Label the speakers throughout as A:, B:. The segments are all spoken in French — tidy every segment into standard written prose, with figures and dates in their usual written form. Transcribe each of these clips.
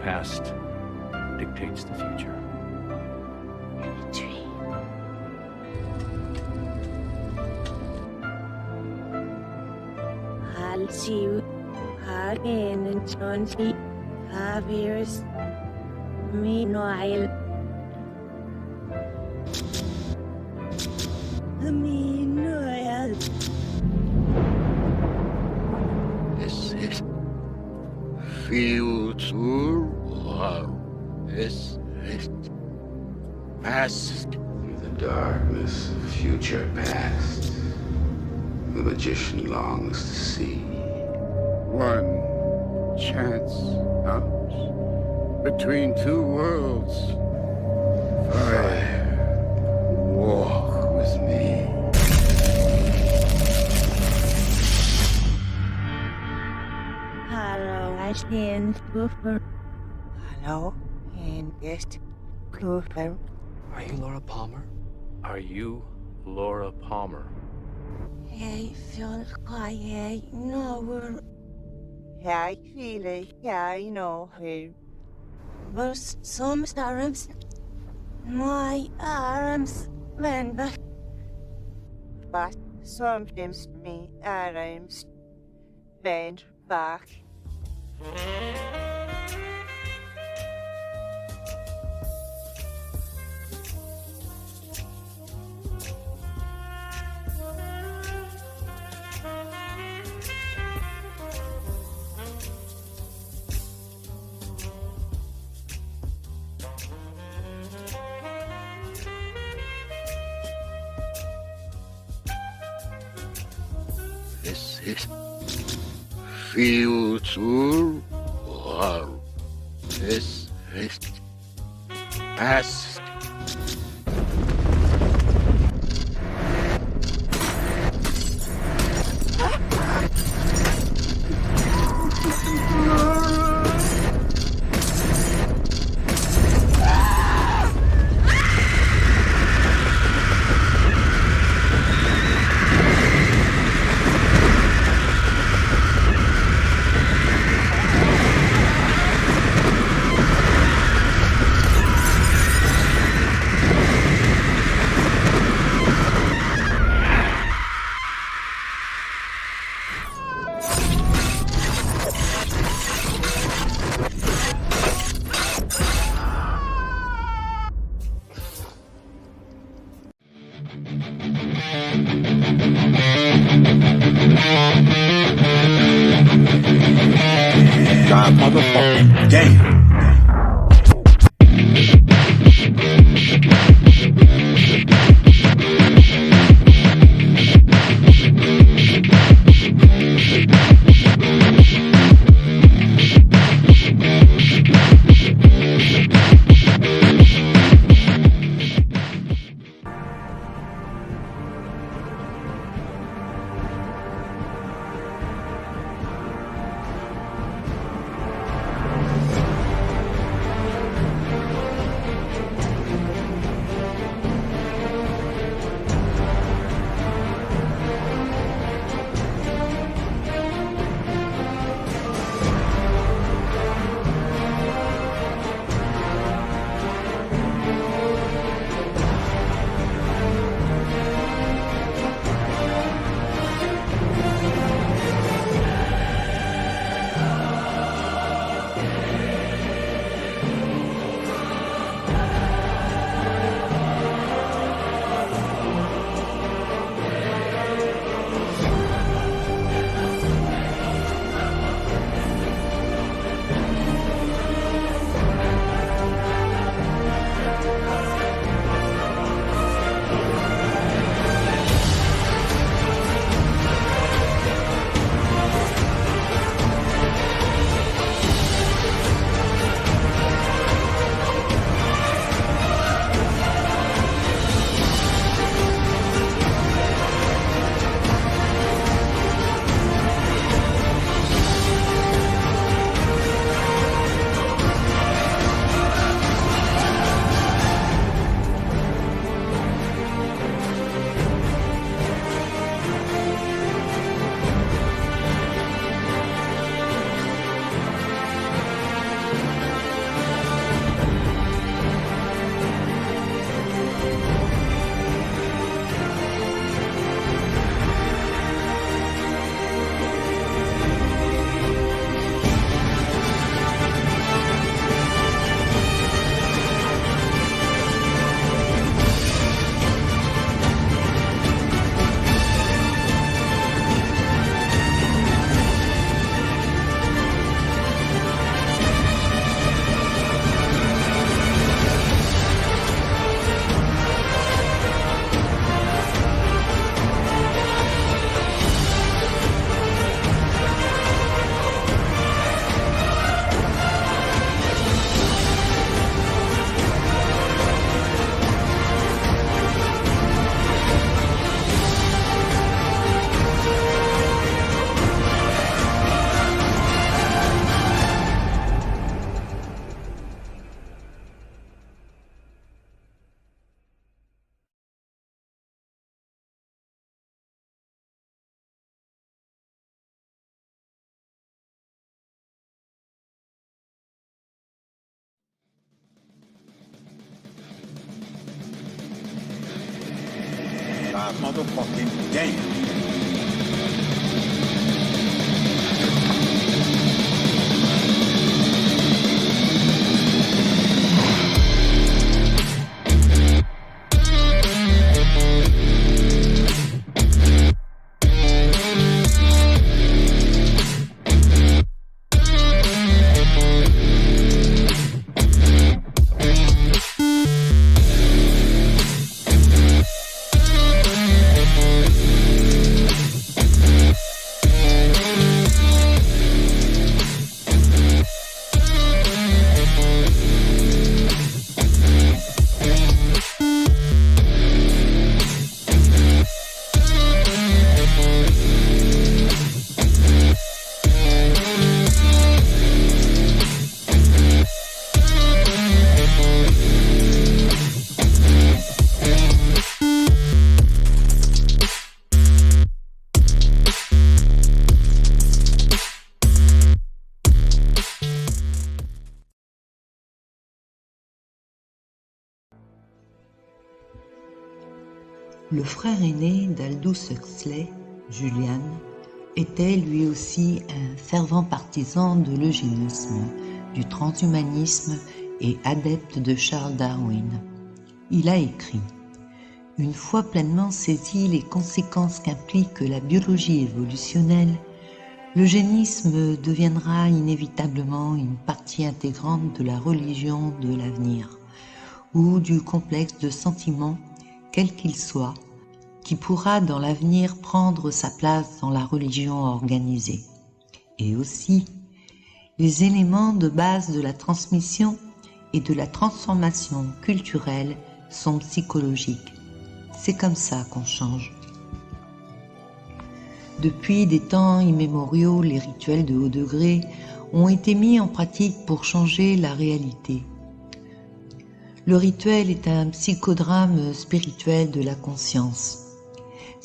A: past dictates the future.
B: Dream. I'll see you again in 25 years. Meanwhile,
C: Is it future or is it past?
D: The darkness of future past. The magician longs to see.
C: One chance out between two worlds. Fire, walk with me.
B: hello, I stand Cooper. Hello, and guest Cooper.
E: Are you Laura Palmer?
A: Are you Laura Palmer?
B: I feel I know her. I feel like I know her. But sometimes my arms bend back. But sometimes my arms bend back.
C: Is it future or is it past?
F: God motherfucking damn. motherfucking game.
G: Le frère aîné d'Aldous Huxley, Julian, était lui aussi un fervent partisan de l'eugénisme, du transhumanisme et adepte de Charles Darwin. Il a écrit « Une fois pleinement saisi les conséquences qu'implique la biologie évolutionnelle, l'eugénisme deviendra inévitablement une partie intégrante de la religion de l'avenir, ou du complexe de sentiments, quel qu'il soit, qui pourra dans l'avenir prendre sa place dans la religion organisée. Et aussi, les éléments de base de la transmission et de la transformation culturelle sont psychologiques. C'est comme ça qu'on change. Depuis des temps immémoriaux, les rituels de haut degré ont été mis en pratique pour changer la réalité. Le rituel est un psychodrame spirituel de la conscience.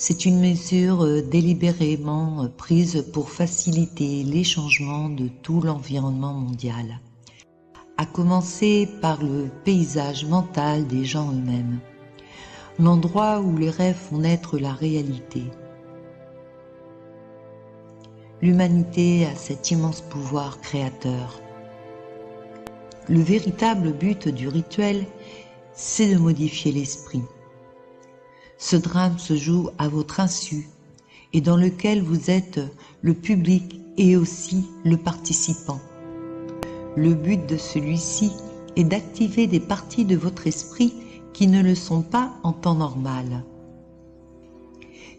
G: C'est une mesure délibérément prise pour faciliter les changements de tout l'environnement mondial, à commencer par le paysage mental des gens eux-mêmes, l'endroit où les rêves font naître la réalité. L'humanité a cet immense pouvoir créateur. Le véritable but du rituel, c'est de modifier l'esprit. Ce drame se joue à votre insu et dans lequel vous êtes le public et aussi le participant. Le but de celui-ci est d'activer des parties de votre esprit qui ne le sont pas en temps normal.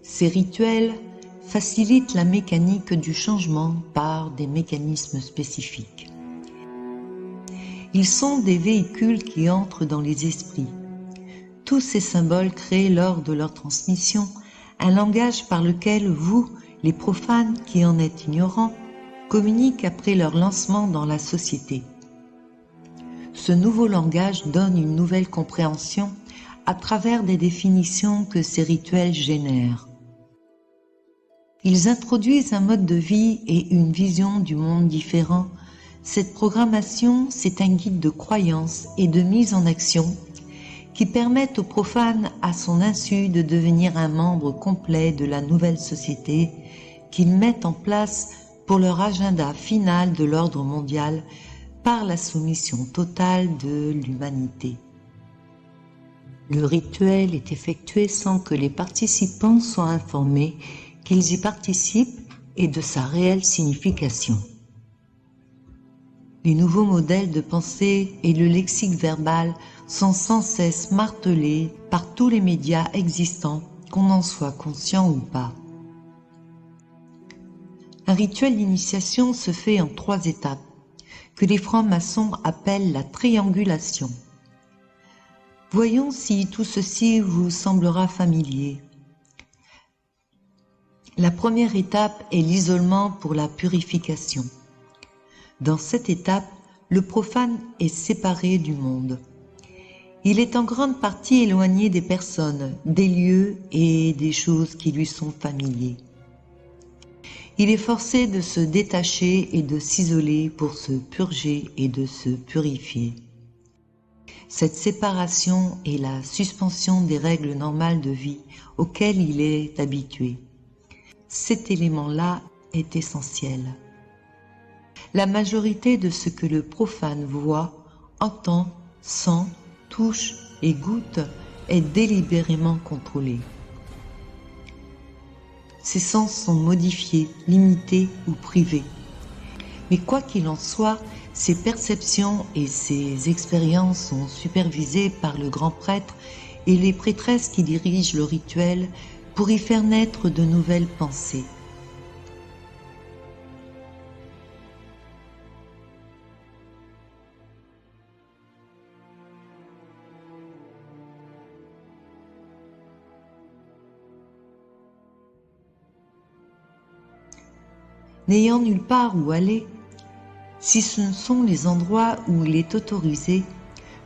G: Ces rituels facilitent la mécanique du changement par des mécanismes spécifiques. Ils sont des véhicules qui entrent dans les esprits. Tous ces symboles créent lors de leur transmission un langage par lequel vous, les profanes qui en êtes ignorants, communiquent après leur lancement dans la société. Ce nouveau langage donne une nouvelle compréhension à travers des définitions que ces rituels génèrent. Ils introduisent un mode de vie et une vision du monde différent. Cette programmation, c'est un guide de croyance et de mise en action qui permettent aux profanes à son insu de devenir un membre complet de la nouvelle société qu'ils mettent en place pour leur agenda final de l'ordre mondial par la soumission totale de l'humanité. Le rituel est effectué sans que les participants soient informés qu'ils y participent et de sa réelle signification. Les nouveaux modèles de pensée et le lexique verbal sont sans cesse martelés par tous les médias existants, qu'on en soit conscient ou pas. Un rituel d'initiation se fait en 3 étapes, que les francs-maçons appellent la triangulation. Voyons si tout ceci vous semblera familier. La première étape est l'isolement pour la purification. Dans cette étape, le profane est séparé du monde. Il est en grande partie éloigné des personnes, des lieux et des choses qui lui sont familiers. Il est forcé de se détacher et de s'isoler pour se purger et de se purifier. Cette séparation est la suspension des règles normales de vie auxquelles il est habitué. Cet élément-là est essentiel. La majorité de ce que le profane voit, entend, sent, touche et goûte est délibérément contrôlée. Ses sens sont modifiés, limités ou privés. Mais quoi qu'il en soit, ses perceptions et ses expériences sont supervisées par le grand prêtre et les prêtresses qui dirigent le rituel pour y faire naître de nouvelles pensées. N'ayant nulle part où aller, si ce ne sont les endroits où il est autorisé,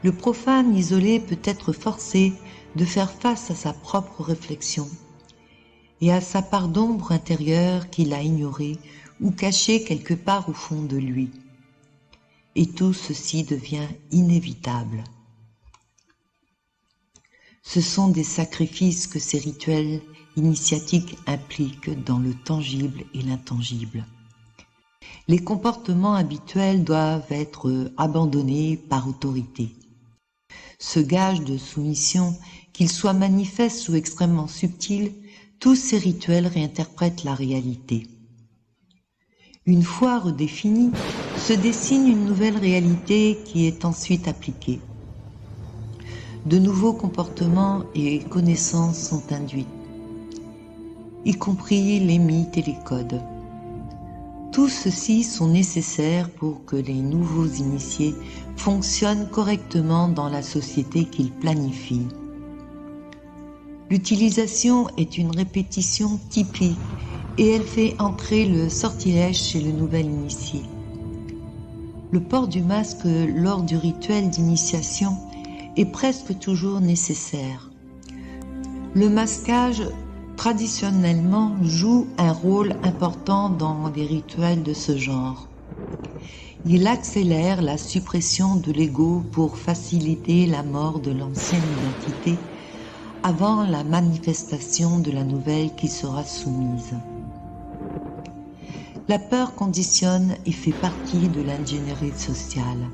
G: le profane isolé peut être forcé de faire face à sa propre réflexion et à sa part d'ombre intérieure qu'il a ignorée ou cachée quelque part au fond de lui. Et tout ceci devient inévitable. Ce sont des sacrifices que ces rituels initiatiques impliquent dans le tangible et l'intangible. Les comportements habituels doivent être abandonnés par autorité. Ce gage de soumission, qu'il soit manifeste ou extrêmement subtil, tous ces rituels réinterprètent la réalité. Une fois redéfinie, se dessine une nouvelle réalité qui est ensuite appliquée. De nouveaux comportements et connaissances sont induits, y compris les mythes et les codes. Tous ceux-ci sont nécessaires pour que les nouveaux initiés fonctionnent correctement dans la société qu'ils planifient. L'utilisation est une répétition typique et elle fait entrer le sortilège chez le nouvel initié. Le port du masque lors du rituel d'initiation est presque toujours nécessaire. Le masquage traditionnellement joue un rôle important dans des rituels de ce genre. Il accélère la suppression de l'ego pour faciliter la mort de l'ancienne identité avant la manifestation de la nouvelle qui sera soumise. La peur conditionne et fait partie de l'ingénierie sociale.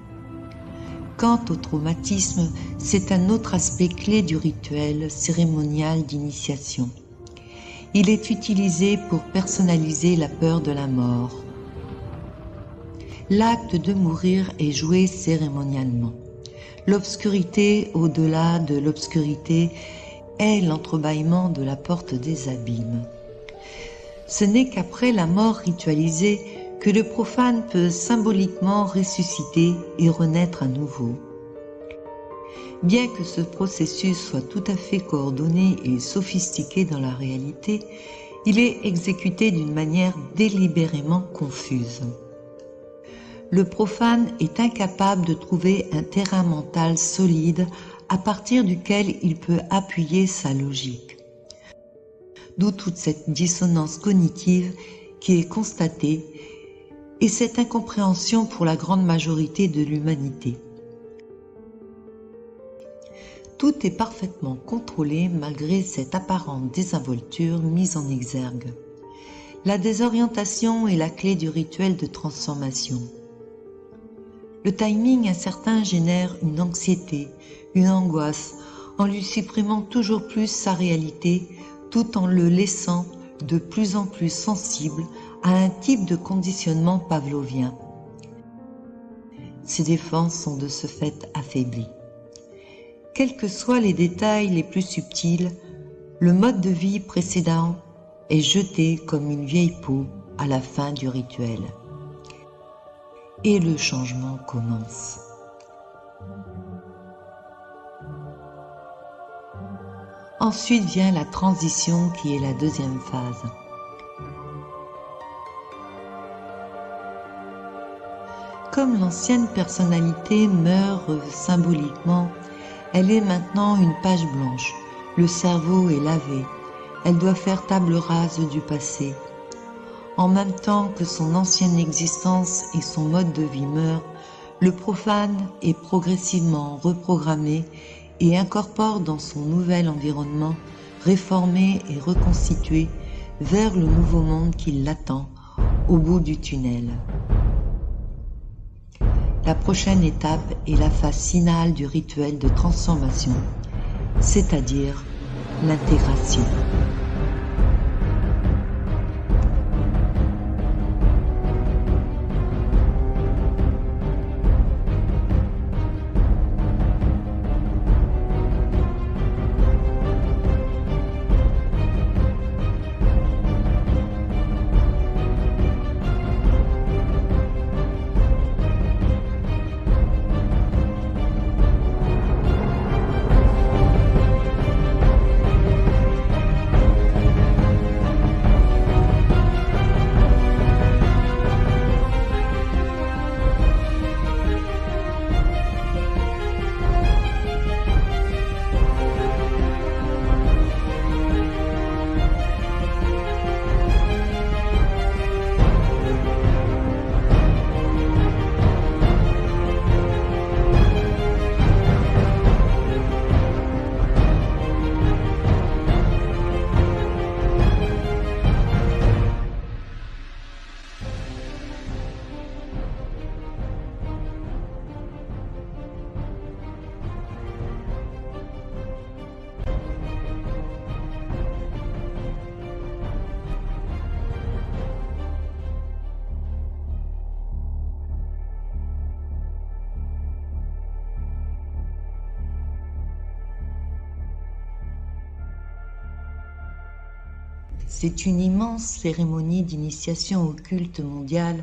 G: Quant au traumatisme, c'est un autre aspect clé du rituel cérémonial d'initiation. Il est utilisé pour personnaliser la peur de la mort. L'acte de mourir est joué cérémonialement. L'obscurité au-delà de l'obscurité est l'entrebâillement de la porte des abîmes. Ce n'est qu'après la mort ritualisée que le profane peut symboliquement ressusciter et renaître à nouveau. Bien que ce processus soit tout à fait coordonné et sophistiqué dans la réalité, il est exécuté d'une manière délibérément confuse. Le profane est incapable de trouver un terrain mental solide à partir duquel il peut appuyer sa logique. D'où toute cette dissonance cognitive qui est constatée et cette incompréhension pour la grande majorité de l'humanité. Tout est parfaitement contrôlé malgré cette apparente désinvolture mise en exergue. La désorientation est la clé du rituel de transformation. Le timing incertain génère une anxiété, une angoisse, en lui supprimant toujours plus sa réalité, tout en le laissant de plus en plus sensible à un type de conditionnement pavlovien. Ses défenses sont de ce fait affaiblies. Quels que soient les détails les plus subtils, le mode de vie précédent est jeté comme une vieille peau à la fin du rituel. Et le changement commence. Ensuite vient la transition qui est la deuxième phase. Comme l'ancienne personnalité meurt symboliquement, elle est maintenant une page blanche. Le cerveau est lavé. Elle doit faire table rase du passé. En même temps que son ancienne existence et son mode de vie meurent, Le profane est progressivement reprogrammé et incorpore dans son nouvel environnement, réformé et reconstitué, vers le nouveau monde qui l'attend au bout du tunnel. La prochaine étape est la phase finale du rituel de transformation, c'est-à-dire l'intégration. C'est une immense cérémonie d'initiation au culte mondial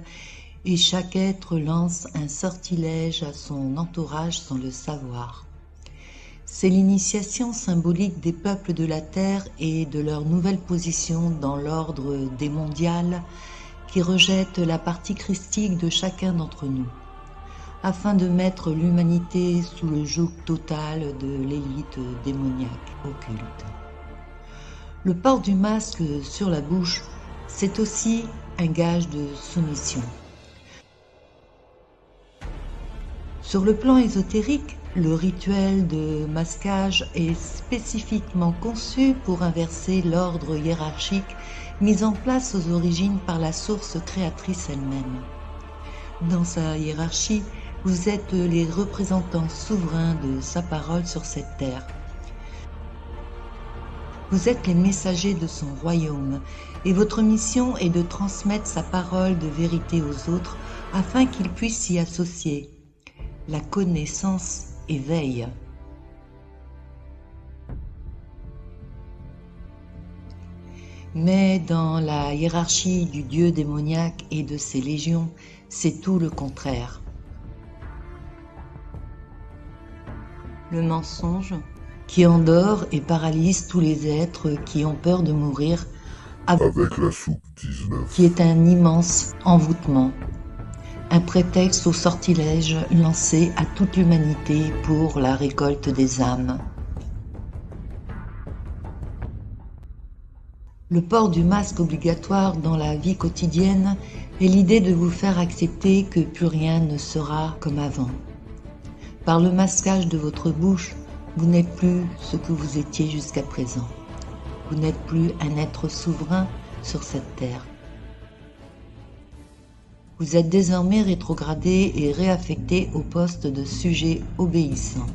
G: et chaque être lance un sortilège à son entourage sans le savoir. C'est l'initiation symbolique des peuples de la Terre et de leur nouvelle position dans l'ordre des mondiales qui rejette la partie christique de chacun d'entre nous, afin de mettre l'humanité sous le joug total de l'élite démoniaque occulte. Le port du masque sur la bouche, c'est aussi un gage de soumission. Sur le plan ésotérique, le rituel de masquage est spécifiquement conçu pour inverser l'ordre hiérarchique mis en place aux origines par la source créatrice elle-même. Dans sa hiérarchie, vous êtes les représentants souverains de sa parole sur cette terre. Vous êtes les messagers de son royaume et votre mission est de transmettre sa parole de vérité aux autres afin qu'ils puissent s'y associer. La connaissance éveille. Mais dans la hiérarchie du dieu démoniaque et de ses légions, c'est tout le contraire. Le mensonge qui endort et paralyse tous les êtres qui ont peur de mourir
H: avec la soupe 19,
G: qui est un immense envoûtement, un prétexte au sortilège lancé à toute l'humanité pour la récolte des âmes. Le port du masque obligatoire dans la vie quotidienne est l'idée de vous faire accepter que plus rien ne sera comme avant. Par le masquage de votre bouche, vous n'êtes plus ce que vous étiez jusqu'à présent. Vous n'êtes plus un être souverain sur cette terre. Vous êtes désormais rétrogradé et réaffecté au poste de sujet obéissant.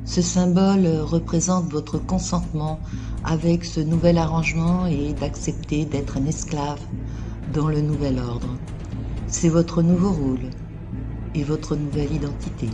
G: Ce symbole représente votre consentement avec ce nouvel arrangement et d'accepter d'être un esclave dans le nouvel ordre. C'est votre nouveau rôle et votre nouvelle identité.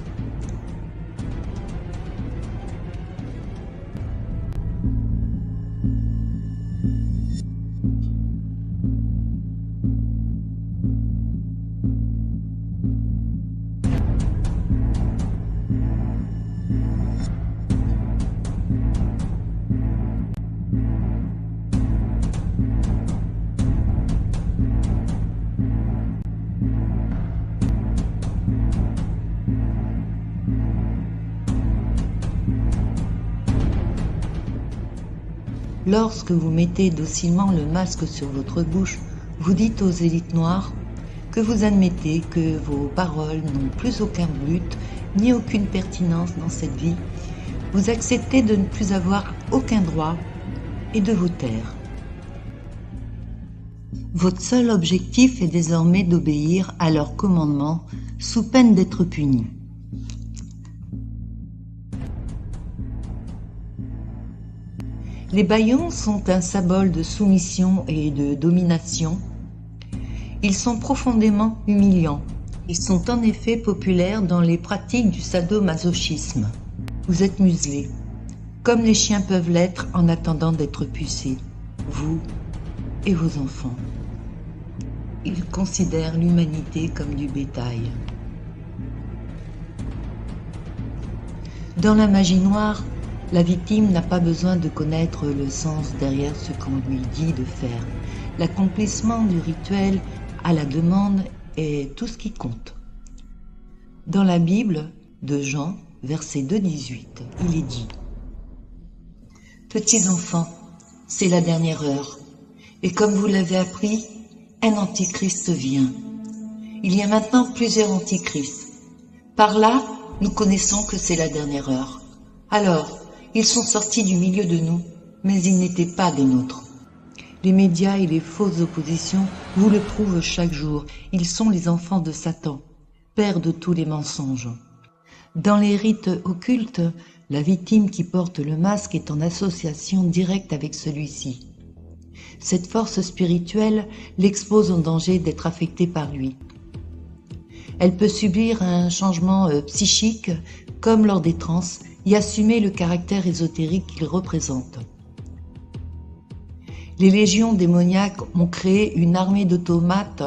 G: Lorsque vous mettez docilement le masque sur votre bouche, vous dites aux élites noires que vous admettez que vos paroles n'ont plus aucun but ni aucune pertinence dans cette vie, vous acceptez de ne plus avoir aucun droit et de vous taire. Votre seul objectif est désormais d'obéir à leurs commandements sous peine d'être puni. Les bâillons sont un symbole de soumission et de domination. Ils sont profondément humiliants. Ils sont en effet populaires dans les pratiques du sadomasochisme. Vous êtes muselés, comme les chiens peuvent l'être en attendant d'être pucés, vous et vos enfants. Ils considèrent l'humanité comme du bétail. Dans la magie noire, la victime n'a pas besoin de connaître le sens derrière ce qu'on lui dit de faire. L'accomplissement du rituel à la demande est tout ce qui compte. Dans la Bible de Jean, verset 2,18, il est dit « Petits enfants, c'est la dernière heure, et comme vous l'avez appris, un antichrist vient. Il y a maintenant plusieurs antichrists. Par là, nous connaissons que c'est la dernière heure. Alors, ils sont sortis du milieu de nous, mais ils n'étaient pas des nôtres. Les médias et les fausses oppositions vous le prouvent chaque jour. Ils sont les enfants de Satan, père de tous les mensonges. Dans les rites occultes, la victime qui porte le masque est en association directe avec celui-ci. Cette force spirituelle l'expose au danger d'être affectée par lui. Elle peut subir un changement psychique, comme lors des transes, et assumer le caractère ésotérique qu'il représente. Les légions démoniaques ont créé une armée d'automates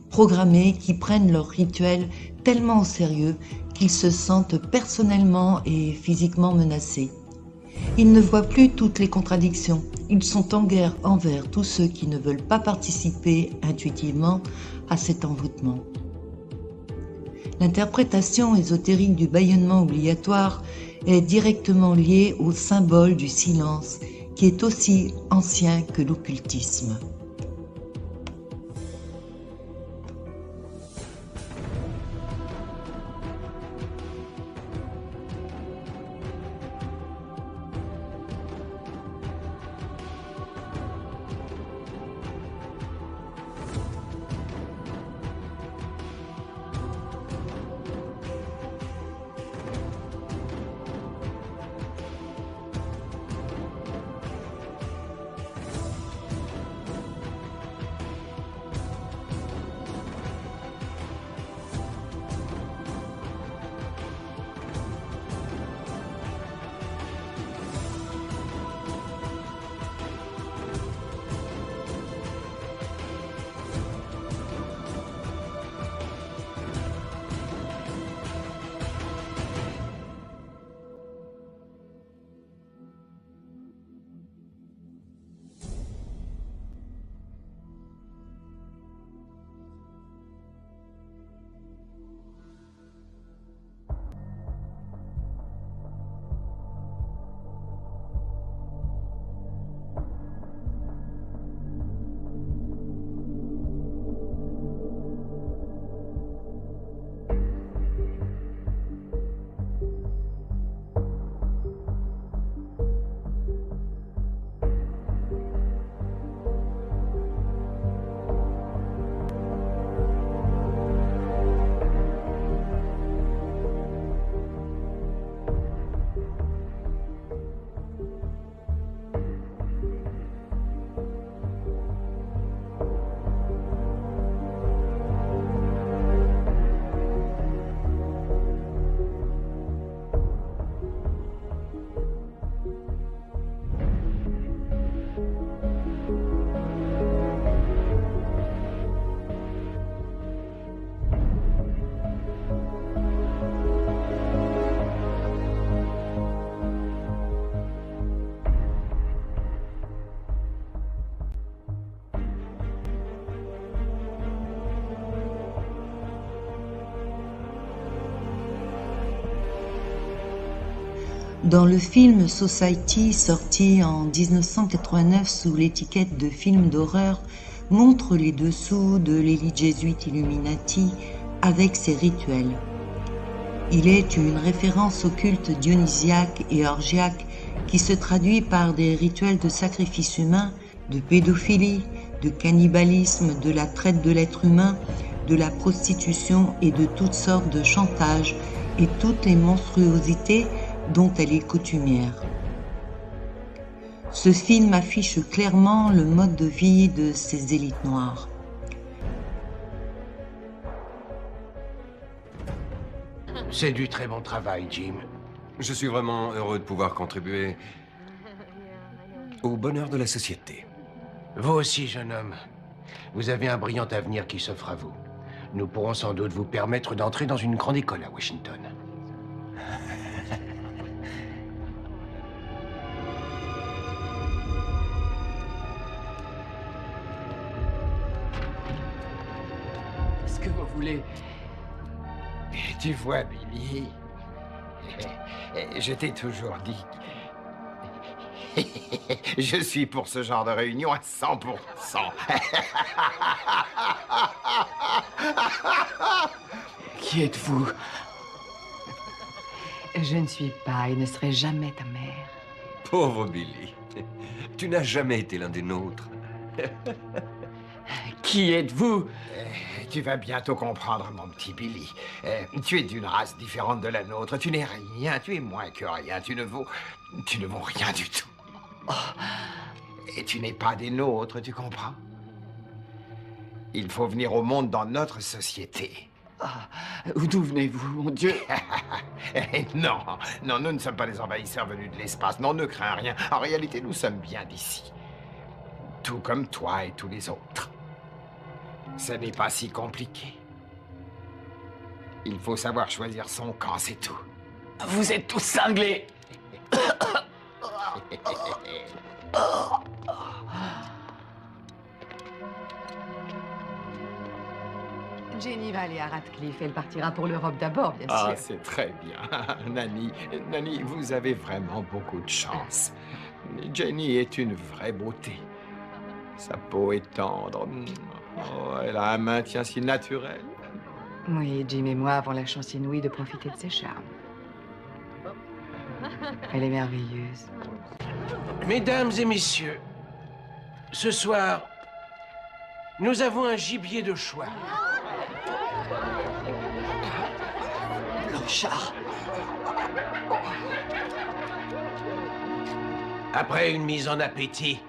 G: programmés qui prennent leur rituel tellement au sérieux qu'ils se sentent personnellement et physiquement menacés. Ils ne voient plus toutes les contradictions. Ils sont en guerre envers tous ceux qui ne veulent pas participer intuitivement à cet envoûtement. L'interprétation ésotérique du bâillonnement obligatoire est directement liée au symbole du silence, qui est aussi ancien que l'occultisme. Dans le film Society, sorti en 1989 sous l'étiquette de film d'horreur, montre les dessous de l'élite jésuite Illuminati avec ses rituels. Il est une référence au culte dionysiaque et orgiaque qui se traduit par des rituels de sacrifice humain, de pédophilie, de cannibalisme, de la traite de l'être humain, de la prostitution et de toutes sortes de chantages et toutes les monstruosités dont elle est coutumière. Ce film affiche clairement le mode de vie de ces élites noires.
I: C'est du très bon travail, Jim.
J: Je suis vraiment heureux de pouvoir contribuer au bonheur de la société.
I: Vous aussi, jeune homme. Vous avez un brillant avenir qui s'offre à vous. Nous pourrons sans doute vous permettre d'entrer dans une grande école à Washington.
E: Qu'est-ce que vous voulez?
K: Tu vois, Billy, je t'ai toujours dit. Je suis pour ce genre de réunion à 100%.
E: Qui êtes-vous?
L: Je ne suis pas et ne serai jamais ta mère.
J: Pauvre Billy, tu n'as jamais été l'un des nôtres.
E: Qui êtes-vous?
K: Tu vas bientôt comprendre, mon petit Billy. Tu es d'une race différente de la nôtre. Tu n'es rien, tu es moins que rien. Tu ne vaux rien du tout. Oh. Et tu n'es pas des nôtres, tu comprends? Il faut venir au monde dans notre société.
E: Ah, d'où venez-vous, mon Dieu?
K: Non, non, nous ne sommes pas des envahisseurs venus de l'espace. Non, ne crains rien. En réalité, nous sommes bien d'ici. Tout comme toi et tous les autres. Ce n'est pas si compliqué. Il faut savoir choisir son camp, c'est tout.
E: Vous êtes tous cinglés.
L: Jenny va aller à Radcliffe. Elle partira pour l'Europe d'abord, bien sûr.
K: Ah, c'est très bien. Nanny, vous avez vraiment beaucoup de chance. Jenny est une vraie beauté. Sa peau est tendre. Oh, elle a un maintien si naturel.
L: Oui, Jim et moi avons la chance inouïe de profiter de ses charmes. Elle est merveilleuse.
I: Mesdames et messieurs, ce soir, nous avons un gibier de choix.
E: Blanchard.
I: Après une mise en appétit,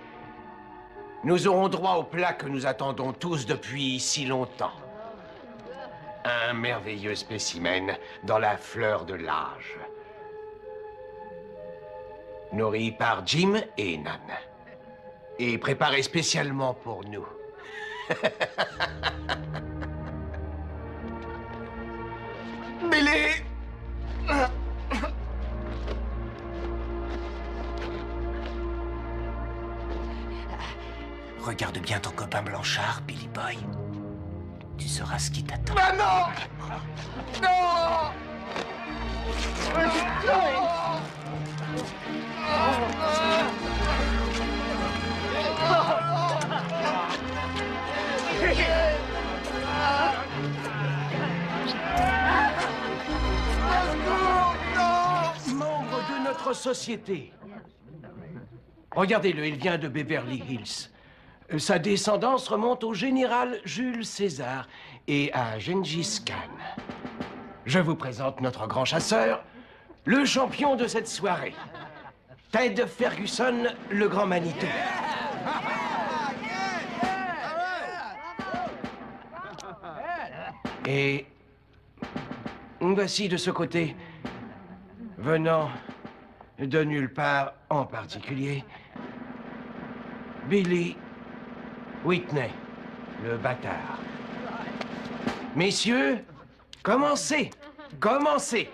I: nous aurons droit au plat que nous attendons tous depuis si longtemps. Un merveilleux spécimen dans la fleur de l'âge. Nourri par Jim et Nan. Et préparé spécialement pour nous.
K: Billy!
I: Regarde bien ton copain Blanchard, Billy Boy. Tu sauras ce qui t'attend.
K: Ah non! Non!
I: Membre de notre société. Regardez-le, il vient de Beverly Hills. Sa descendance remonte au général Jules César et à Gengis Khan. Je vous présente notre grand chasseur, le champion de cette soirée, Ted Ferguson, le grand Manitou. Et voici de ce côté, venant de nulle part en particulier, Billy Whitney, le bâtard. Messieurs, commencez, commencez.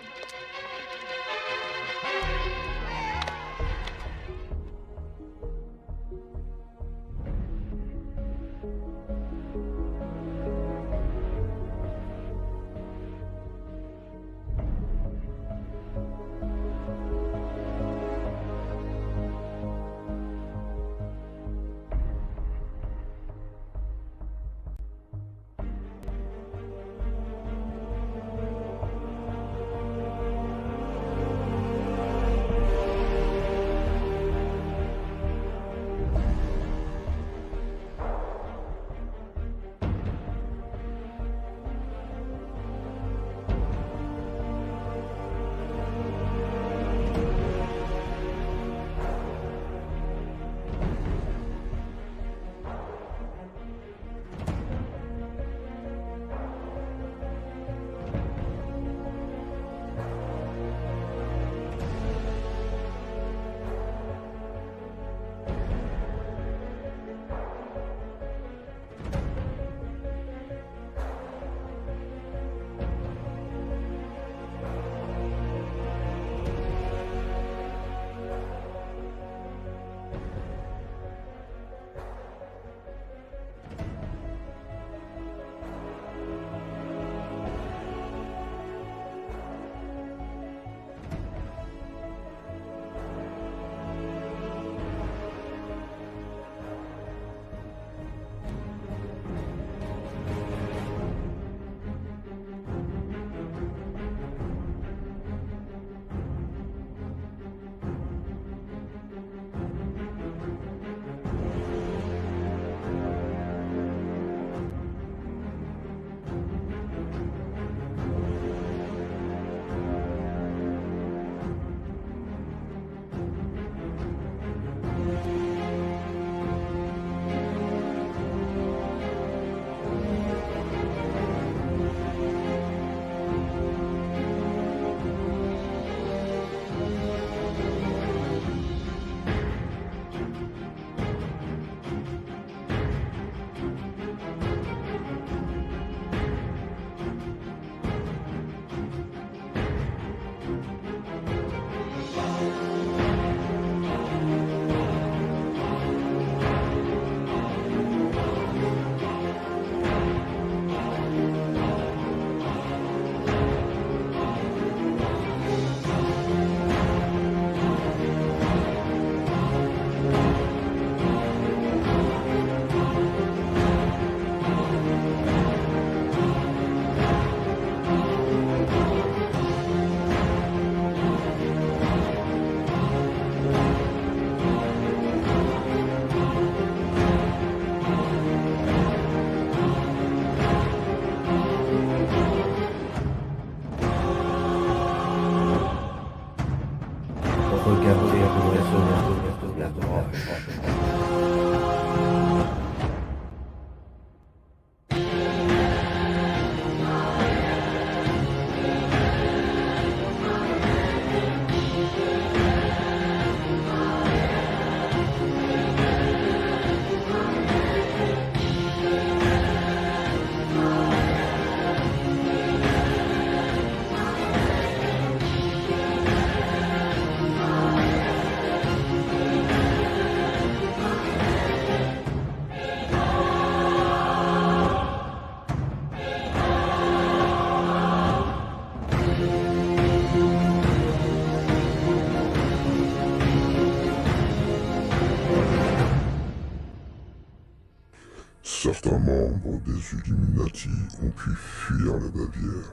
H: Certains membres des Illuminati ont pu fuir la Bavière.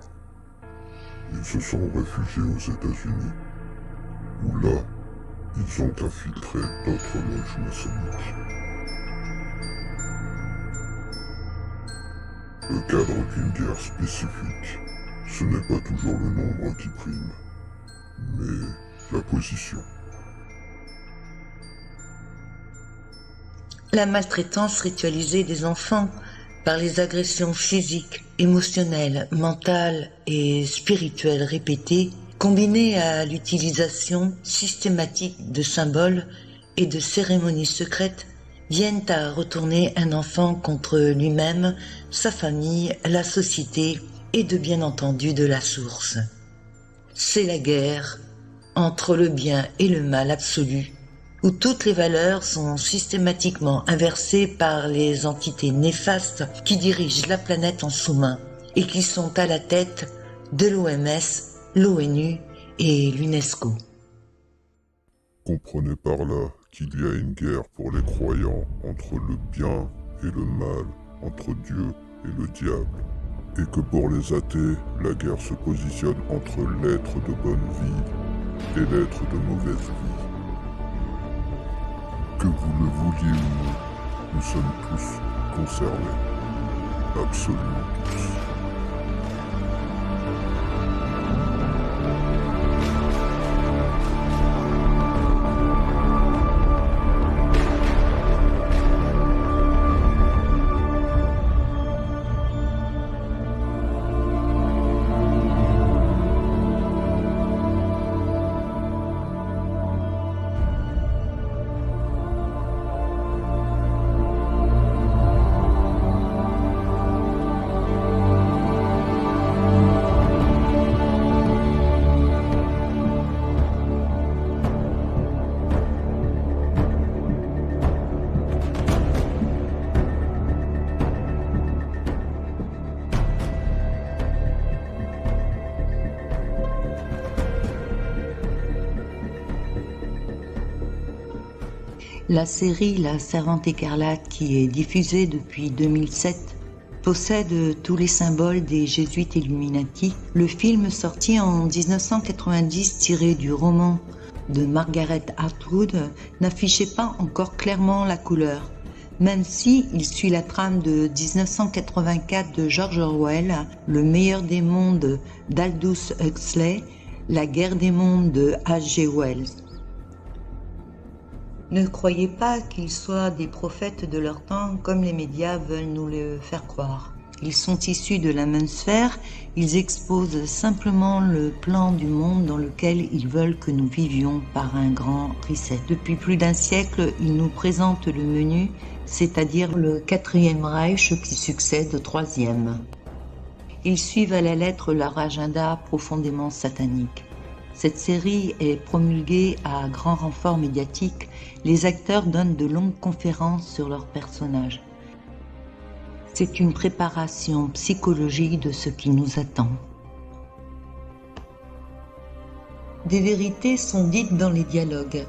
H: Ils se sont réfugiés aux États-Unis, où là, ils ont infiltré d'autres loges maçonniques. Le cadre d'une guerre spécifique, ce n'est pas toujours le nombre qui prime, mais la position.
G: La maltraitance ritualisée des enfants par les agressions physiques, émotionnelles, mentales et spirituelles répétées, combinées à l'utilisation systématique de symboles et de cérémonies secrètes, viennent à retourner un enfant contre lui-même, sa famille, la société et de bien entendu de la source. C'est la guerre entre le bien et le mal absolu, où toutes les valeurs sont systématiquement inversées par les entités néfastes qui dirigent la planète en sous-main et qui sont à la tête de l'OMS, l'ONU et l'UNESCO.
H: Comprenez par là qu'il y a une guerre pour les croyants entre le bien et le mal, entre Dieu et le diable, et que pour les athées, la guerre se positionne entre l'être de bonne vie et l'être de mauvaise vie. Que vous le vouliez ou non, nous sommes tous concernés, absolument tous.
G: La série La Servante écarlate, qui est diffusée depuis 2007, possède tous les symboles des jésuites Illuminati. Le film sorti en 1990 tiré du roman de Margaret Atwood n'affichait pas encore clairement la couleur, même si il suit la trame de 1984 de George Orwell, Le meilleur des mondes d'Aldous Huxley, La guerre des mondes de H.G. Wells. Ne croyez pas qu'ils soient des prophètes de leur temps comme les médias veulent nous le faire croire. Ils sont issus de la même sphère, ils exposent simplement le plan du monde dans lequel ils veulent que nous vivions par un grand reset. Depuis plus d'un siècle, ils nous présentent le menu, c'est-à-dire le 4e Reich qui succède au 3e. Ils suivent à la lettre leur agenda profondément satanique. Cette série est promulguée à grand renfort médiatique. Les acteurs donnent de longues conférences sur leurs personnages. C'est une préparation psychologique de ce qui nous attend. Des vérités sont dites dans les dialogues.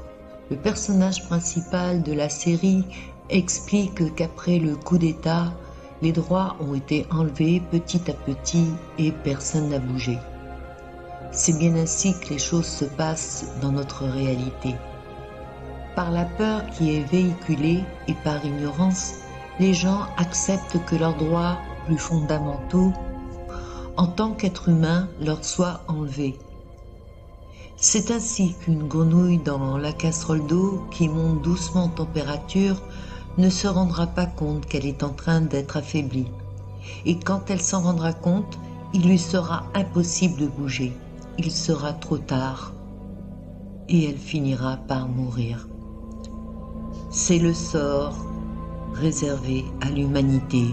G: Le personnage principal de la série explique qu'après le coup d'État, les droits ont été enlevés petit à petit et personne n'a bougé. C'est bien ainsi que les choses se passent dans notre réalité. Par la peur qui est véhiculée et par ignorance, les gens acceptent que leurs droits plus fondamentaux, en tant qu'être humain, leur soient enlevés. C'est ainsi qu'une grenouille dans la casserole d'eau qui monte doucement en température ne se rendra pas compte qu'elle est en train d'être affaiblie. Et quand elle s'en rendra compte, il lui sera impossible de bouger. Il sera trop tard et elle finira par mourir. C'est le sort réservé à l'humanité.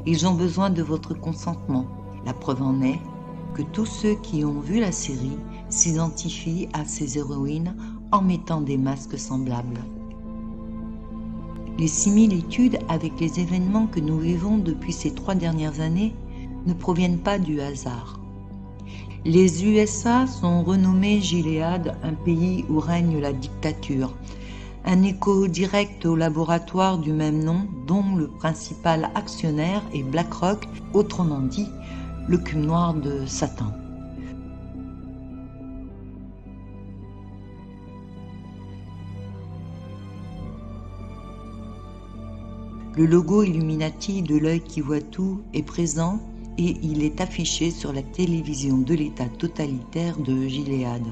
G: Ils ont besoin de votre consentement. La preuve en est que tous ceux qui ont vu la série s'identifient à ces héroïnes en mettant des masques semblables. Les similitudes avec les événements que nous vivons depuis ces 3 dernières années ne proviennent pas du hasard. Les USA sont renommés Gilead, un pays où règne la dictature, un écho direct au laboratoire du même nom dont le principal actionnaire est BlackRock, autrement dit le cube noir de Satan. Le logo Illuminati de l'œil qui voit tout est présent et il est affiché sur la télévision de l'État totalitaire de Gilead.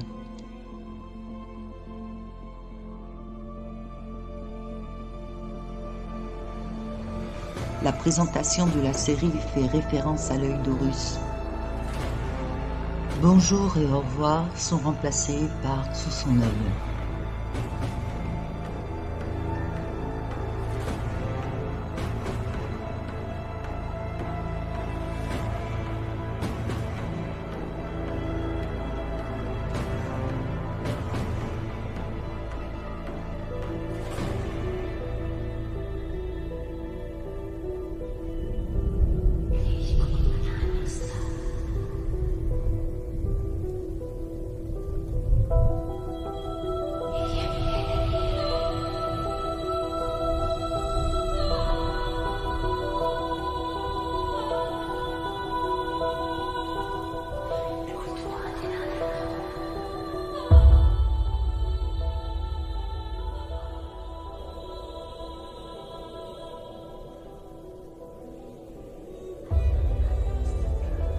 G: La présentation de la série fait référence à l'œil d'Horus. Bonjour et au revoir sont remplacés par sous son œil.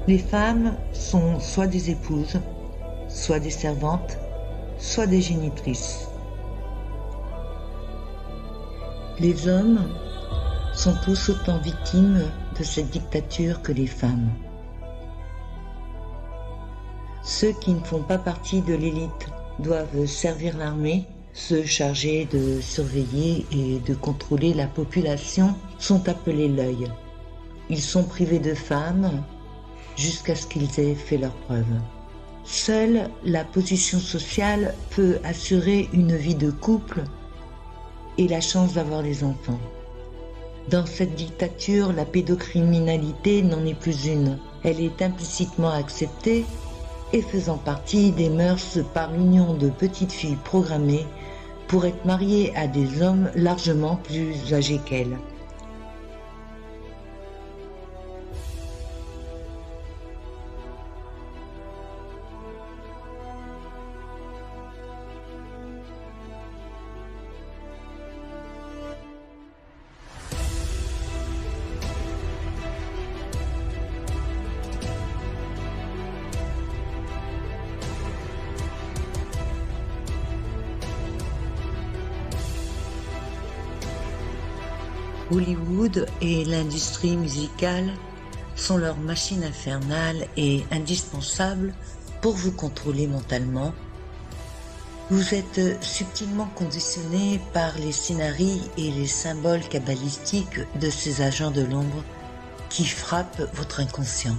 G: Les femmes sont soit des épouses, soit des servantes, soit des génitrices. Les hommes sont tous autant victimes de cette dictature que les femmes. Ceux qui ne font pas partie de l'élite doivent servir l'armée, se charger de surveiller et de contrôler la population sont appelés l'œil. Ils sont privés de femmes, jusqu'à ce qu'ils aient fait leurs preuves. Seule la position sociale peut assurer une vie de couple et la chance d'avoir des enfants. Dans cette dictature, la pédocriminalité n'en est plus une. Elle est implicitement acceptée et faisant partie des mœurs par l'union de petites filles programmées pour être mariées à des hommes largement plus âgés qu'elles. Hollywood et l'industrie musicale sont leurs machines infernales et indispensables pour vous contrôler mentalement. Vous êtes subtilement conditionné par les scénarios et les symboles kabbalistiques de ces agents de l'ombre qui frappent votre inconscient.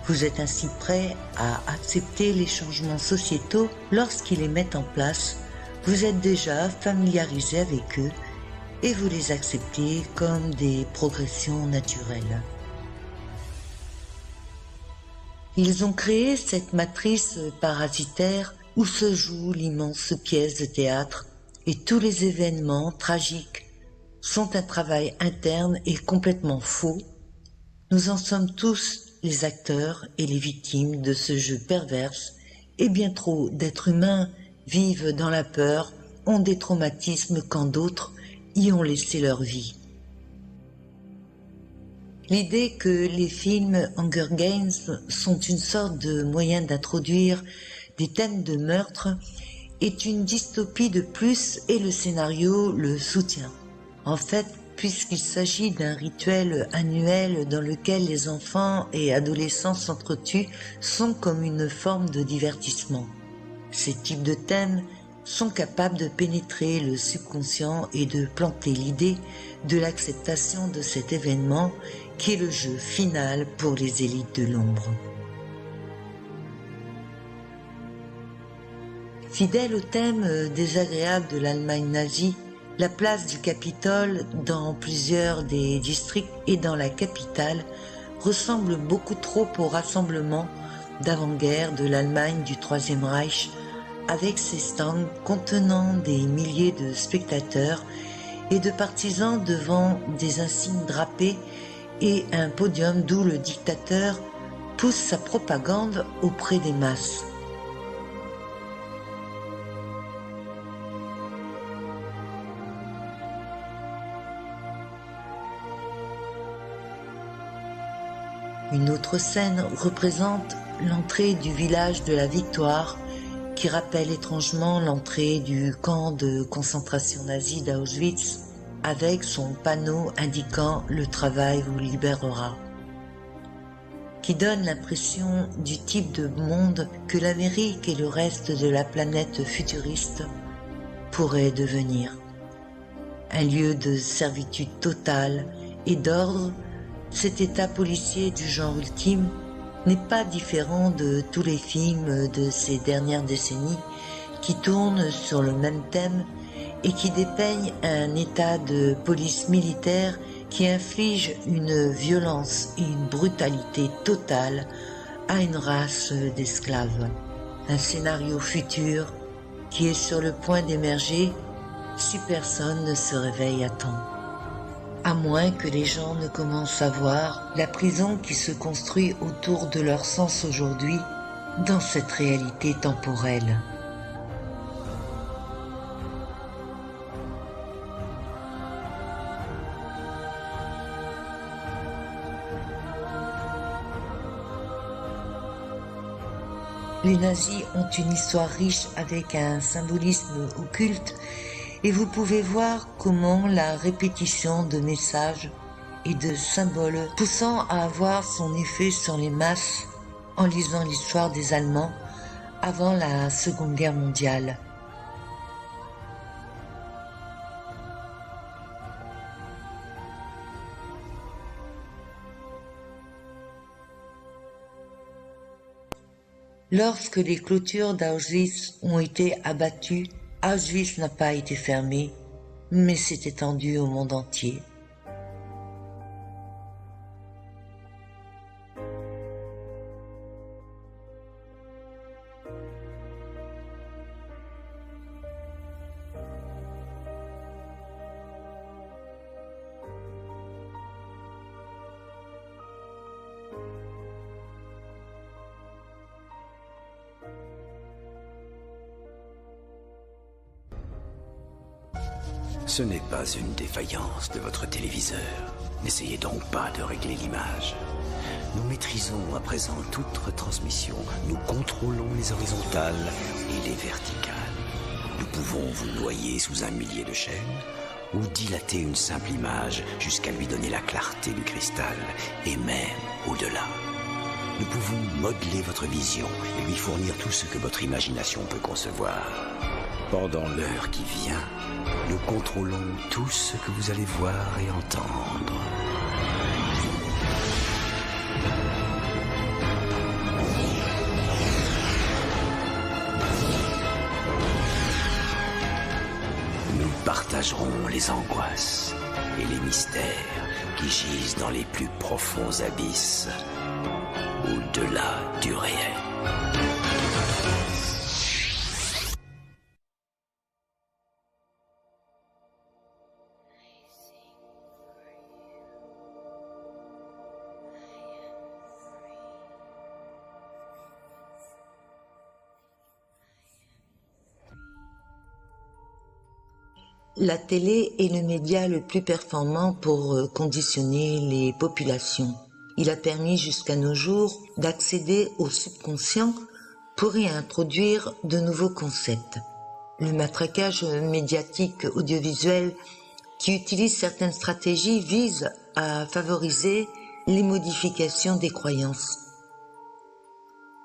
G: Vous êtes ainsi prêt à accepter les changements sociétaux lorsqu'ils les mettent en place. Vous êtes déjà familiarisé avec eux et vous les acceptez comme des progressions naturelles. Ils ont créé cette matrice parasitaire où se joue l'immense pièce de théâtre et tous les événements tragiques sont un travail interne et complètement faux. Nous en sommes tous les acteurs et les victimes de ce jeu perverse et bien trop d'êtres humains vivent dans la peur, ont des traumatismes quand d'autres y ont laissé leur vie. L'idée que les films Hunger Games sont une sorte de moyen d'introduire des thèmes de meurtre est une dystopie de plus et le scénario le soutient. En fait, puisqu'il s'agit d'un rituel annuel dans lequel les enfants et adolescents s'entretuent, sont comme une forme de divertissement. Ces types de thèmes sont capables de pénétrer le subconscient et de planter l'idée de l'acceptation de cet événement qui est le jeu final pour les élites de l'ombre. Fidèle au thème désagréable de l'Allemagne nazie, la place du Capitole dans plusieurs des districts et dans la capitale ressemble beaucoup trop au rassemblement d'avant-guerre de l'Allemagne du Troisième Reich avec ses stands contenant des milliers de spectateurs et de partisans devant des insignes drapés et un podium d'où le dictateur pousse sa propagande auprès des masses. Une autre scène représente l'entrée du village de la Victoire, qui rappelle étrangement l'entrée du camp de concentration nazi d'Auschwitz, avec son panneau indiquant « Le travail vous libérera », qui donne l'impression du type de monde que l'Amérique et le reste de la planète futuriste pourraient devenir. Un lieu de servitude totale et d'ordre. Cet état policier du genre ultime n'est pas différent de tous les films de ces dernières décennies qui tournent sur le même thème et qui dépeignent un état de police militaire qui inflige une violence et une brutalité totale à une race d'esclaves. Un scénario futur qui est sur le point d'émerger si personne ne se réveille à temps. À moins que les gens ne commencent à voir la prison qui se construit autour de leur sens aujourd'hui dans cette réalité temporelle. Les nazis ont une histoire riche avec un symbolisme occulte et vous pouvez voir comment la répétition de messages et de symboles poussant à avoir son effet sur les masses en lisant l'histoire des Allemands avant la Seconde Guerre mondiale. Lorsque les clôtures d'Auschwitz ont été abattues, Auschwitz n'a pas été fermé, mais s'est étendu au monde entier.
M: Ce n'est pas une défaillance de votre téléviseur. N'essayez donc pas de régler l'image. Nous maîtrisons à présent toute retransmission. Nous contrôlons les horizontales et les verticales. Nous pouvons vous noyer sous un millier de chaînes ou dilater une simple image jusqu'à lui donner la clarté du cristal et même au-delà. Nous pouvons modeler votre vision et lui fournir tout ce que votre imagination peut concevoir. Pendant l'heure qui vient, nous contrôlons tout ce que vous allez voir et entendre. Nous partagerons les angoisses et les mystères qui gisent dans les plus profonds abysses, au-delà du réel.
G: La télé est le média le plus performant pour conditionner les populations. Il a permis jusqu'à nos jours d'accéder au subconscient pour y introduire de nouveaux concepts. Le matraquage médiatique audiovisuel qui utilise certaines stratégies vise à favoriser les modifications des croyances.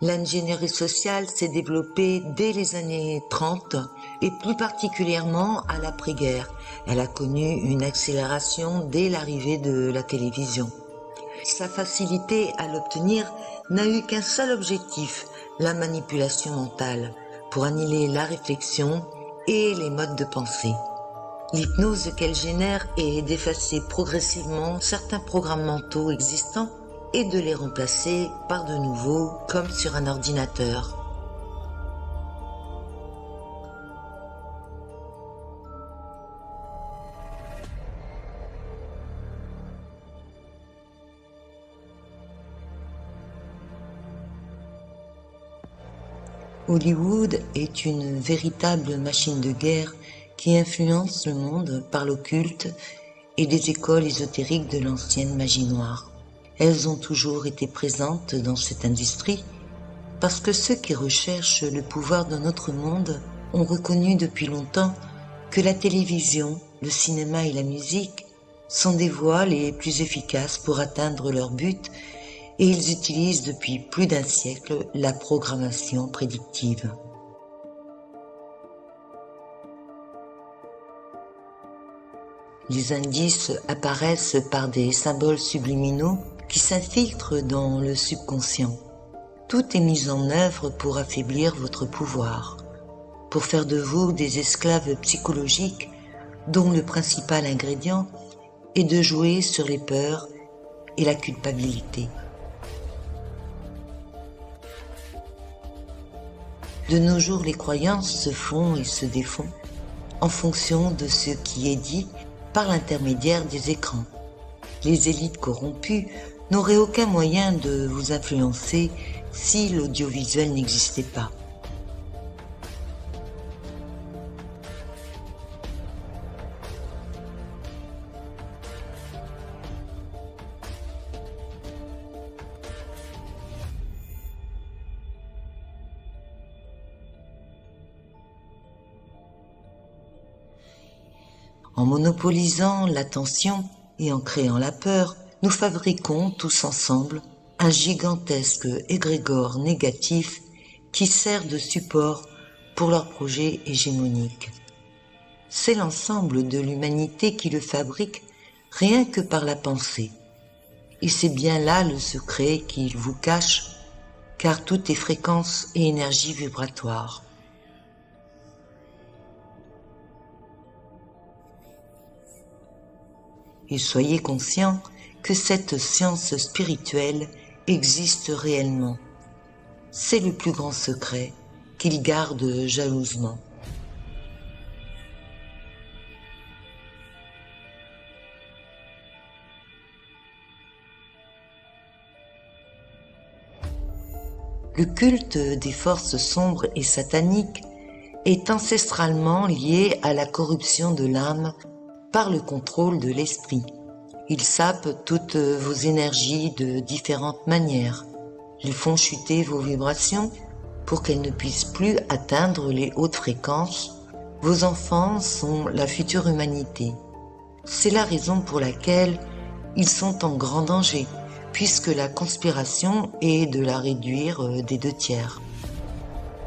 G: L'ingénierie sociale s'est développée dès les années 30 et plus particulièrement à l'après-guerre. Elle a connu une accélération dès l'arrivée de la télévision. Sa facilité à l'obtenir n'a eu qu'un seul objectif, la manipulation mentale, pour annihiler la réflexion et les modes de pensée. L'hypnose qu'elle génère est d'effacer progressivement certains programmes mentaux existants et de les remplacer par de nouveaux, comme sur un ordinateur. Hollywood est une véritable machine de guerre qui influence le monde par l'occulte et les écoles ésotériques de l'ancienne magie noire. Elles ont toujours été présentes dans cette industrie parce que ceux qui recherchent le pouvoir de notre monde ont reconnu depuis longtemps que la télévision, le cinéma et la musique sont des voies les plus efficaces pour atteindre leur but, et ils utilisent depuis plus d'un siècle la programmation prédictive. Les indices apparaissent par des symboles subliminaux qui s'infiltrent dans le subconscient. Tout est mis en œuvre pour affaiblir votre pouvoir, pour faire de vous des esclaves psychologiques dont le principal ingrédient est de jouer sur les peurs et la culpabilité. De nos jours, les croyances se font et se défont en fonction de ce qui est dit par l'intermédiaire des écrans. Les élites corrompues n'auraient aucun moyen de vous influencer si l'audiovisuel n'existait pas. En monopolisant l'attention et en créant la peur, nous fabriquons tous ensemble un gigantesque égrégore négatif qui sert de support pour leur projet hégémonique. C'est l'ensemble de l'humanité qui le fabrique rien que par la pensée. Et c'est bien là le secret qu'il vous cache, car tout est fréquence et énergie vibratoire. Et soyez conscients que cette science spirituelle existe réellement. C'est le plus grand secret qu'ils gardent jalousement. Le culte des forces sombres et sataniques est ancestralement lié à la corruption de l'âme par le contrôle de l'esprit. Ils sapent toutes vos énergies de différentes manières. Ils font chuter vos vibrations pour qu'elles ne puissent plus atteindre les hautes fréquences. Vos enfants sont la future humanité. C'est la raison pour laquelle ils sont en grand danger, puisque la conspiration est de la réduire des 2/3.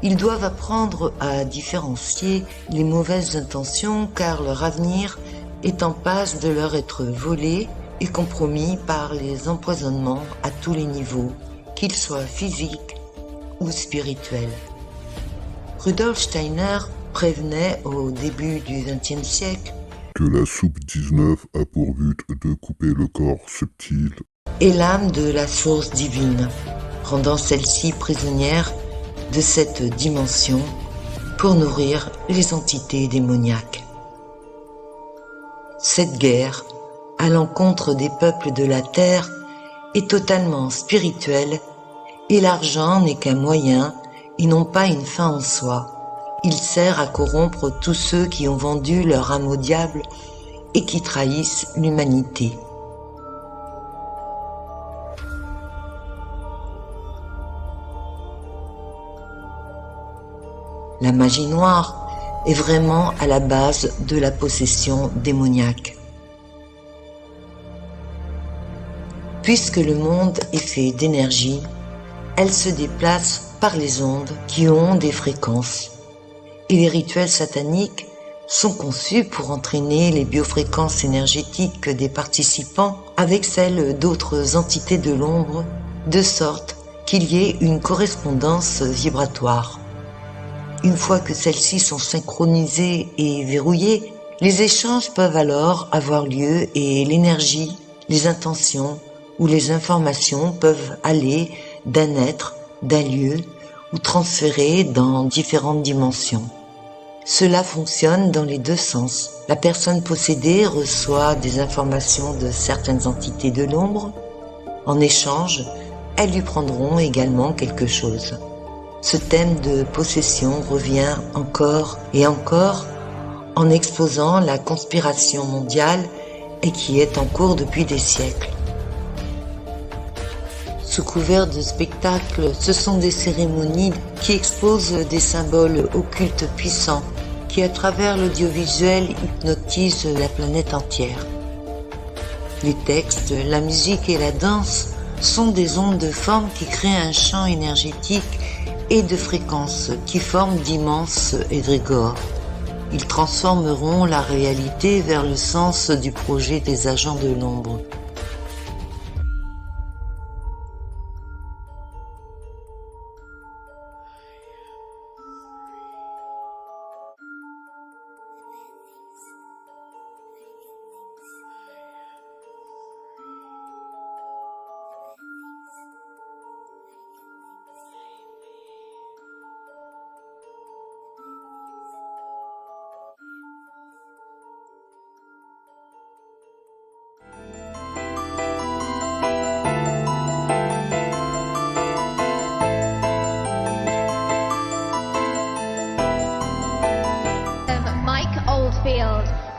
G: Ils doivent apprendre à différencier les mauvaises intentions, car leur avenir est en passe de leur être volé et compromis par les empoisonnements à tous les niveaux, qu'ils soient physiques ou spirituels. Rudolf Steiner prévenait au début du XXe siècle
H: que la soupe 19 a pour but de couper le corps subtil
G: et l'âme de la source divine, rendant celle-ci prisonnière de cette dimension pour nourrir les entités démoniaques. Cette guerre, à l'encontre des peuples de la terre, est totalement spirituelle et l'argent n'est qu'un moyen et non pas une fin en soi. Il sert à corrompre tous ceux qui ont vendu leur âme au diable et qui trahissent l'humanité. La magie noire est vraiment à la base de la possession démoniaque. Puisque le monde est fait d'énergie, elle se déplace par les ondes qui ont des fréquences. Et les rituels sataniques sont conçus pour entraîner les biofréquences énergétiques des participants avec celles d'autres entités de l'ombre, de sorte qu'il y ait une correspondance vibratoire. Une fois que celles-ci sont synchronisées et verrouillées, les échanges peuvent alors avoir lieu et l'énergie, les intentions ou les informations peuvent aller d'un être, d'un lieu ou transférer dans différentes dimensions. Cela fonctionne dans les deux sens. La personne possédée reçoit des informations de certaines entités de l'ombre. En échange, elles lui prendront également quelque chose. ce thème de possession revient encore et encore en exposant la conspiration mondiale et qui est en cours depuis des siècles. Sous couvert de spectacles, ce sont des cérémonies qui exposent des symboles occultes puissants qui, à travers l'audiovisuel, hypnotisent la planète entière. Les textes, la musique et la danse sont des ondes de forme qui créent un champ énergétique et de fréquences qui forment d'immenses égrégores. Ils transformeront la réalité vers le sens du projet des agents de l'ombre.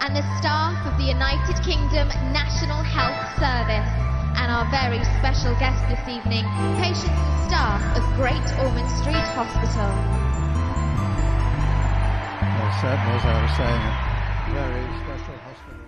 N: And the staff of the United Kingdom National Health Service, and our very special guest this evening, patients and staff of Great Ormond Street Hospital.
O: Well said, as I was saying, a very special hospital.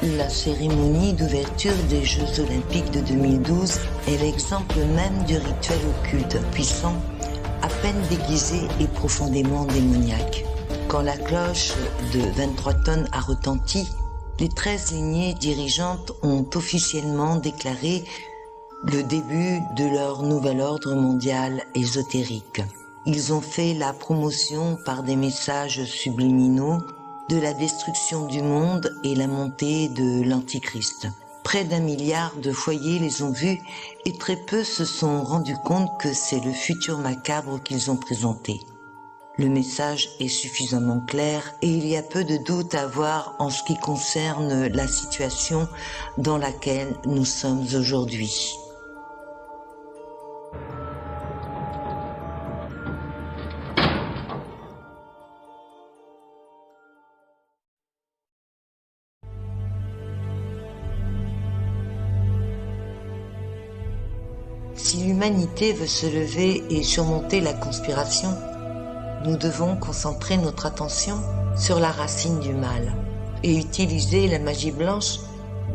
G: La cérémonie d'ouverture des Jeux Olympiques de 2012 est l'exemple même du rituel occulte, puissant, à peine déguisé et profondément démoniaque. Quand la cloche de 23 tonnes a retenti, les 13 lignées dirigeantes ont officiellement déclaré le début de leur nouvel ordre mondial ésotérique. Ils ont fait la promotion par des messages subliminaux de la destruction du monde et la montée de l'Antichrist. Près d'1 milliard de foyers les ont vus et très peu se sont rendus compte que c'est le futur macabre qu'ils ont présenté. Le message est suffisamment clair et il y a peu de doute à avoir en ce qui concerne la situation dans laquelle nous sommes aujourd'hui. Si l'humanité veut se lever et surmonter la conspiration, nous devons concentrer notre attention sur la racine du mal et utiliser la magie blanche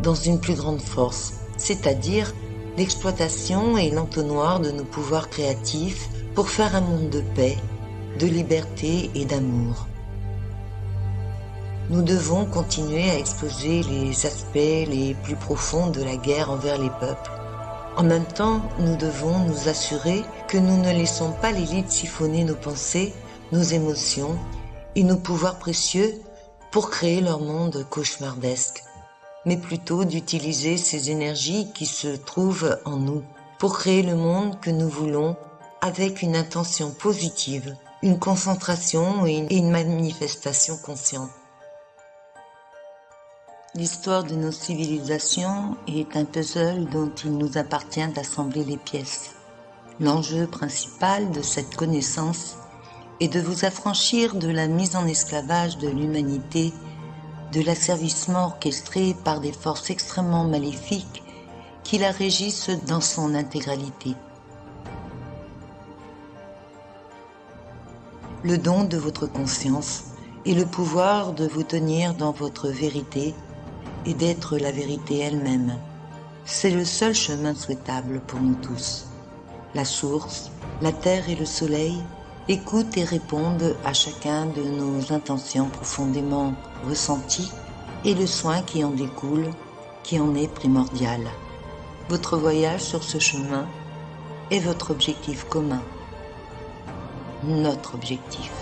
G: dans une plus grande force, c'est-à-dire l'exploitation et l'entonnoir de nos pouvoirs créatifs pour faire un monde de paix, de liberté et d'amour. Nous devons continuer à exposer les aspects les plus profonds de la guerre envers les peuples. En même temps, nous devons nous assurer que nous ne laissons pas l'élite siphonner nos pensées, nos émotions et nos pouvoirs précieux pour créer leur monde cauchemardesque, mais plutôt d'utiliser ces énergies qui se trouvent en nous pour créer le monde que nous voulons avec une intention positive, une concentration et une manifestation consciente. L'histoire de nos civilisations est un puzzle dont il nous appartient d'assembler les pièces. L'enjeu principal de cette connaissance est de vous affranchir de la mise en esclavage de l'humanité, de l'asservissement orchestré par des forces extrêmement maléfiques qui la régissent dans son intégralité. Le don de votre conscience et le pouvoir de vous tenir dans votre vérité et d'être la vérité elle-même. C'est le seul chemin souhaitable pour nous tous. La source, la terre et le soleil écoutent et répondent à chacun de nos intentions profondément ressenties et le soin qui en découle, qui en est primordial. Votre voyage sur ce chemin est votre objectif commun, notre objectif.